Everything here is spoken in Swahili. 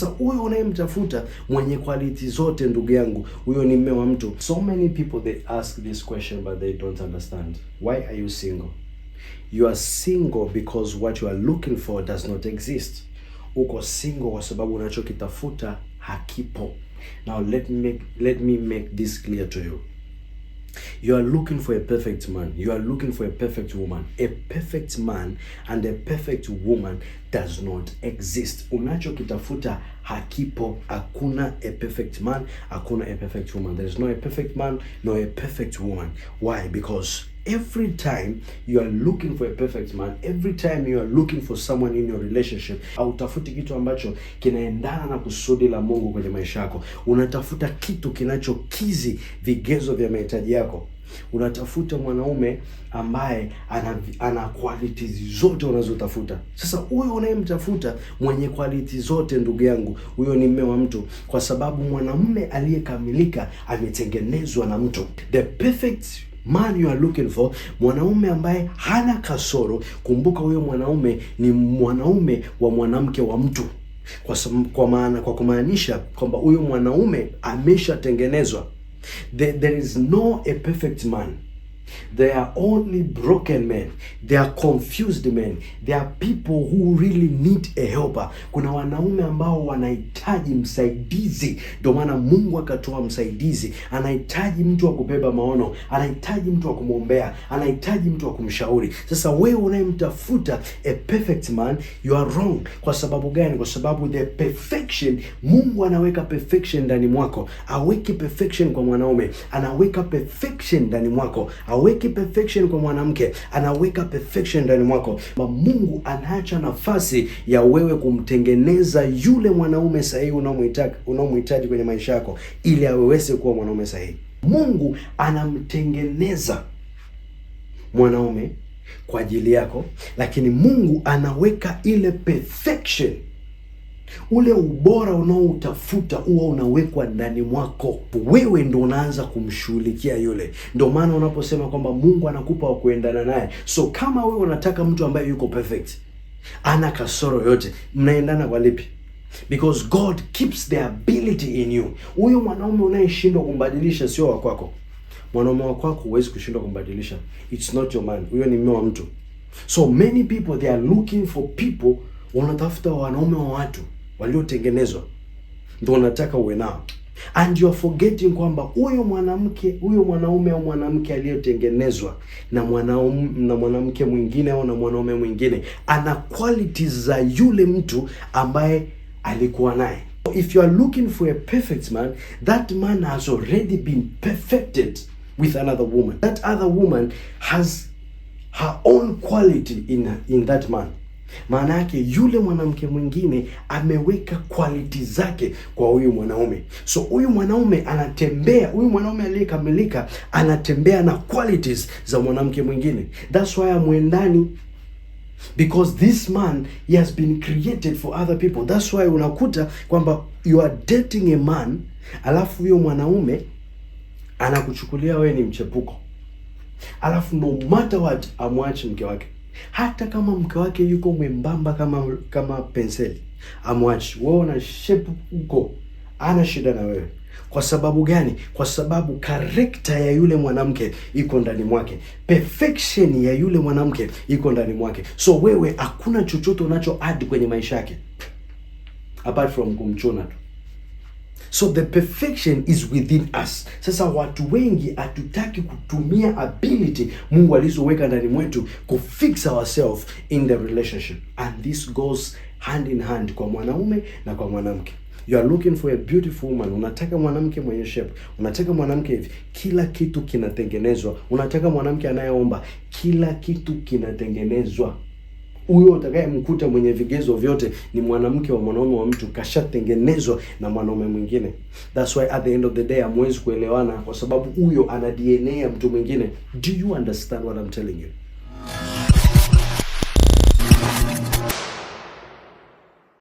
Sasa huyo unayemtafuta mwenye quality zote, ndugu yangu, huyo ni mume wa mtu. So many people they ask this question but they don't understand. Why are you single? You are single because what you are looking for does not exist. Uko single kwa sababu unachokitafuta hakipo. Now let me make this clear to you. You are looking for a perfect man. You are looking for a perfect woman. A perfect man and a perfect woman does not exist. Unachokitafuta hakipo. Hakuna a perfect man, hakuna a perfect woman. There is no a perfect man, no a perfect woman. Why? Because every time you are looking for a perfect man, every time you are looking for someone in your relationship, hautafuti kitu ambacho kinaendana na kusudi la Mungu kwenye maisha yako. Unatafuta kitu kinachokizi vigezo vya mahitaji yako. Unatafuta mwanaume ambaye ana qualities zote unazotafuta. Sasa huyo unayemtafuta mwenye qualities zote, ndugu yangu, huyo ni mume wa mtu, kwa sababu mwanamume aliyekamilika ametengenezwa na mtu. The perfect man you are looking for, mwanaume ambaye hana kasoro. Kumbuka huyo mwanaume ni mwanaume wa mwanamke wa mtu, kwa kumaanisha kwamba huyo mwanaume ameshatengenezwa. There is no a perfect man. There are only broken men. There are confused men. There are people who really need a helper. Kuna wanaume ambao wanahitaji msaidizi. Ndio maana Mungu akatoa msaidizi. Anahitaji mtu wa kubeba maono, anahitaji mtu wa kumwombea, anahitaji mtu wa kumshauri. Sasa wewe unayemtafuta a perfect man, you are wrong. Kwa sababu gani? Kwa sababu the perfection, Mungu anaweka perfection ndani mwako. Aweki perfection kwa mwanaume, anaweka perfection ndani mwako. Aweki perfection kwa mwanamke, anaweka perfection ndani mwako. Mungu anaacha nafasi ya wewe kumtengeneza yule mwanaume sahihi unaomhitaji kwenye maisha yako, ili aweze kuwa mwanaume sahihi. Mungu anamtengeneza mwanaume kwa ajili yako, lakini Mungu anaweka ile perfection, ule ubora unaoutafuta huwa unawekwa ndani mwako. Wewe ndo unaanza kumshughulikia yule. Ndio maana unaposema kwamba Mungu anakupa wa kuendana naye. So kama wewe unataka mtu ambaye yuko perfect, ana kasoro yote, mnaendana kwa lipi? Because God keeps the ability in you. Huyo mwanaume unayeshindwa kumbadilisha sio wa kwako. Mwanaume wa kwako huwezi kushindwa kumbadilisha. It's not your man. Huyo ni mume wa mtu. So many people they are looking for people, wanatafuta wanaume wa watu waliotengenezwa, ndio unataka uwe nao. And you are forgetting kwamba huyo mwanaume au mwanamke aliyotengenezwa na mwanamke mwingine au na mwanaume mwingine ana qualities za yule mtu ambaye alikuwa naye. If you are looking for a perfect man, that man has already been perfected with another woman. That other woman has her own quality in that man. Maana yake yule mwanamke mwingine ameweka quality zake kwa huyu mwanaume. So huyu mwanaume aliyekamilika anatembea na qualities za mwanamke mwingine. That's why amwendani, because this man, he has been created for other people. That's why unakuta kwamba you are dating a man, alafu huyo mwanaume anakuchukulia wewe ni mchepuko, alafu no matter what amwachi mke wake. Hata kama mke wake yuko mwembamba kama penseli, amwachi. Wewe una shape uko, ana shida na wewe. Kwa sababu gani? Kwa sababu character ya yule mwanamke iko ndani mwake, perfection ya yule mwanamke iko ndani mwake. So wewe hakuna chochote unacho add kwenye maisha yake apart from kumchuna tu. So the perfection is within us. Sasa watu wengi hatutaki kutumia ability Mungu alizoweka ndani mwetu kufix ourselves in the relationship. And this goes hand in hand kwa mwanaume na kwa mwanamke. You are looking for a beautiful woman. Unataka mwanamke mwenye shape. Unataka mwanamke hivi. Kila kitu kinatengenezwa. Unataka mwanamke anayeomba. Kila kitu kinatengenezwa. Huyo utakayemkuta mwenye vigezo vyote ni mwanamke wa mwanaume wa mtu, kashatengenezwa na mwanaume mwingine. That's why at the end of the day hamwezi kuelewana, kwa sababu huyo ana DNA ya mtu mwingine. Do you understand what I'm telling you?